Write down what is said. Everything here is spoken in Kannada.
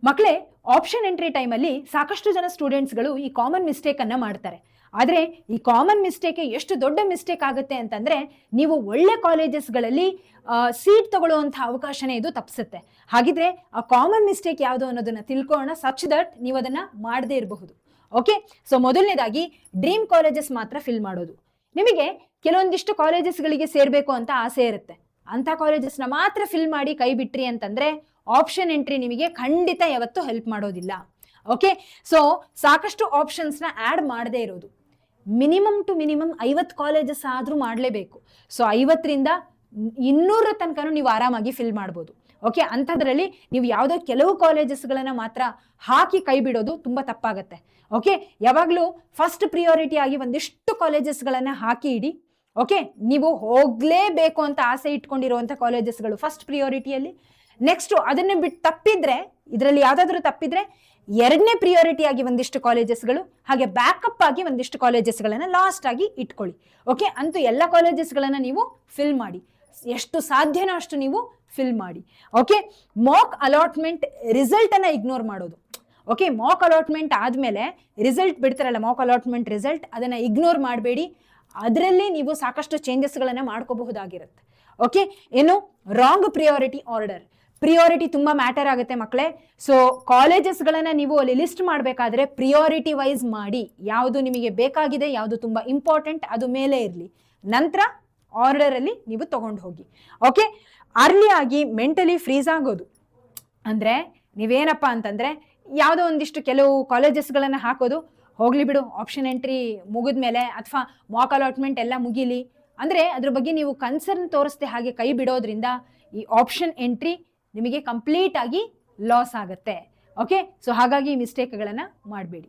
ಮಕ್ಕಳೇ, ಆಪ್ಷನ್ ಎಂಟ್ರಿ ಟೈಮಲ್ಲಿ ಸಾಕಷ್ಟು ಜನ ಸ್ಟೂಡೆಂಟ್ಸ್ಗಳು ಈ ಕಾಮನ್ ಮಿಸ್ಟೇಕನ್ನು ಮಾಡ್ತಾರೆ. ಆದರೆ ಈ ಕಾಮನ್ ಮಿಸ್ಟೇಕ್ ಎಷ್ಟು ದೊಡ್ಡ ಮಿಸ್ಟೇಕ್ ಆಗುತ್ತೆ ಅಂತಂದರೆ, ನೀವು ಒಳ್ಳೆ ಕಾಲೇಜಸ್ಗಳಲ್ಲಿ ಸೀಟ್ ತಗೊಳ್ಳುವಂಥ ಅವಕಾಶನೇ ಇದು ತಪ್ಪಿಸುತ್ತೆ. ಹಾಗಿದ್ರೆ ಆ ಕಾಮನ್ ಮಿಸ್ಟೇಕ್ ಯಾವುದು ಅನ್ನೋದನ್ನು ತಿಳ್ಕೊಳ್ಳೋಣ, ಸಚ್ ದಟ್ ನೀವು ಅದನ್ನು ಮಾಡದೇ ಇರಬಹುದು. ಓಕೆ, ಸೊ ಮೊದಲನೇದಾಗಿ ಡ್ರೀಮ್ ಕಾಲೇಜಸ್ ಮಾತ್ರ ಫಿಲ್ ಮಾಡೋದು. ನಿಮಗೆ ಕೆಲವೊಂದಿಷ್ಟು ಕಾಲೇಜಸ್ಗಳಿಗೆ ಸೇರಬೇಕು ಅಂತ ಆಸೆ ಇರುತ್ತೆ. ಅಂಥ ಕಾಲೇಜಸ್ನ ಮಾತ್ರ ಫಿಲ್ ಮಾಡಿ ಕೈ ಬಿಟ್ರಿ ಅಂತಂದರೆ ಆಪ್ಷನ್ ಎಂಟ್ರಿ ನಿಮಗೆ ಖಂಡಿತ ಯಾವತ್ತೂ ಹೆಲ್ಪ್ ಮಾಡೋದಿಲ್ಲ. ಓಕೆ, ಸೊ ಸಾಕಷ್ಟು ಆಪ್ಷನ್ಸ್ನ ಆ್ಯಡ್ ಮಾಡದೇ ಇರೋದು. ಮಿನಿಮಮ್ ಟು ಮಿನಿಮಮ್ 50 ಕಾಲೇಜಸ್ ಆದರೂ ಮಾಡಲೇಬೇಕು. ಸೊ 50ರಿಂದ 200 ತನಕ ನೀವು ಆರಾಮಾಗಿ ಫಿಲ್ ಮಾಡ್ಬೋದು. ಓಕೆ, ಅಂಥದ್ರಲ್ಲಿ ನೀವು ಯಾವುದೋ ಕೆಲವು ಕಾಲೇಜಸ್ಗಳನ್ನು ಮಾತ್ರ ಹಾಕಿ ಕೈ ಬಿಡೋದು ತುಂಬ ತಪ್ಪಾಗತ್ತೆ. ಓಕೆ, ಯಾವಾಗಲೂ ಫಸ್ಟ್ ಪ್ರಿಯಾರಿಟಿ ಆಗಿ ಒಂದಿಷ್ಟು ಕಾಲೇಜಸ್ಗಳನ್ನು ಹಾಕಿ ಇಡಿ. ಓಕೆ, ನೀವು ಹೋಗಲೇಬೇಕು ಅಂತ ಆಸೆ ಇಟ್ಕೊಂಡಿರುವಂಥ ಕಾಲೇಜಸ್ಗಳು ಫಸ್ಟ್ ಪ್ರಿಯಾರಿಟಿಯಲ್ಲಿ. ನೆಕ್ಸ್ಟು ಅದನ್ನು ಬಿಟ್ಟು ತಪ್ಪಿದ್ರೆ, ಇದರಲ್ಲಿ ಯಾವುದಾದ್ರೂ ತಪ್ಪಿದ್ರೆ ಎರಡನೇ ಪ್ರಿಯಾರಿಟಿ ಆಗಿ ಒಂದಿಷ್ಟು ಕಾಲೇಜಸ್ಗಳು, ಹಾಗೆ ಬ್ಯಾಕಪ್ ಆಗಿ ಒಂದಿಷ್ಟು ಕಾಲೇಜಸ್ಗಳನ್ನು ಲಾಸ್ಟ್ ಆಗಿ ಇಟ್ಕೊಳ್ಳಿ. ಓಕೆ, ಅಂತೂ ಎಲ್ಲ ಕಾಲೇಜಸ್ಗಳನ್ನು ನೀವು ಫಿಲ್ ಮಾಡಿ, ಎಷ್ಟು ಸಾಧ್ಯನೋ ಅಷ್ಟು ನೀವು ಫಿಲ್ ಮಾಡಿ. ಓಕೆ, ಮಾಕ್ ಅಲಾಟ್ಮೆಂಟ್ ರಿಸಲ್ಟನ್ನು ಇಗ್ನೋರ್ ಮಾಡೋದು. ಓಕೆ, ಮಾಕ್ ಅಲಾಟ್ಮೆಂಟ್ ಆದಮೇಲೆ ರಿಸಲ್ಟ್ ಬಿಡ್ತಾರಲ್ಲ, ಮಾಕ್ ಅಲಾಟ್ಮೆಂಟ್ ರಿಸಲ್ಟ್, ಅದನ್ನು ಇಗ್ನೋರ್ ಮಾಡಬೇಡಿ. ಅದರಲ್ಲಿ ನೀವು ಸಾಕಷ್ಟು ಚೇಂಜಸ್ಗಳನ್ನು ಮಾಡ್ಕೋಬಹುದಾಗಿರುತ್ತೆ. ಓಕೆ, ಏನು ರಾಂಗ್ ಪ್ರಿಯಾರಿಟಿ ಆರ್ಡರ್, ಪ್ರಿಯಾರಿಟಿ ತುಂಬ ಮ್ಯಾಟರ್ ಆಗುತ್ತೆ ಮಕ್ಕಳೇ. ಸೊ ಕಾಲೇಜಸ್ಗಳನ್ನು ನೀವು ಅಲ್ಲಿ ಲಿಸ್ಟ್ ಮಾಡಬೇಕಾದ್ರೆ ಪ್ರಿಯಾರಿಟಿ ವೈಸ್ ಮಾಡಿ, ಯಾವುದು ನಿಮಗೆ ಬೇಕಾಗಿದೆ, ಯಾವುದು ತುಂಬ ಇಂಪಾರ್ಟೆಂಟ್ ಅದು ಮೇಲೆ ಇರಲಿ, ನಂತರ ಆರ್ಡರಲ್ಲಿ ನೀವು ತಗೊಂಡು ಹೋಗಿ. ಓಕೆ, ಅರ್ಲಿ ಆಗಿ ಮೆಂಟಲಿ ಫ್ರೀಸ್ ಆಗೋದು ಅಂದರೆ ನೀವೇನಪ್ಪ ಅಂತಂದರೆ, ಯಾವುದೋ ಒಂದಿಷ್ಟು ಕೆಲವು ಕಾಲೇಜಸ್ಗಳನ್ನು ಹಾಕೋದು, ಹೋಗಲಿ ಬಿಡು ಆಪ್ಷನ್ ಎಂಟ್ರಿ ಮುಗಿದ ಮೇಲೆ ಅಥವಾ ಮಾಕ್ ಅಲಾಟ್ಮೆಂಟ್ ಎಲ್ಲ ಮುಗೀಲಿ ಅಂದರೆ ಅದ್ರ ಬಗ್ಗೆ ನೀವು ಕನ್ಸರ್ನ್ ತೋರಿಸ್ದೆ ಹಾಗೆ ಕೈ ಬಿಡೋದ್ರಿಂದ ಈ ಆಪ್ಷನ್ ಎಂಟ್ರಿ ನಿಮಗೆ ಕಂಪ್ಲೀಟ್ ಆಗಿ ಲಾಸ್ ಆಗುತ್ತೆ. ಓಕೆ, ಸೊ ಹಾಗಾಗಿ ಮಿಸ್ಟೇಕ್ಗಳನ್ನು ಮಾಡಬೇಡಿ.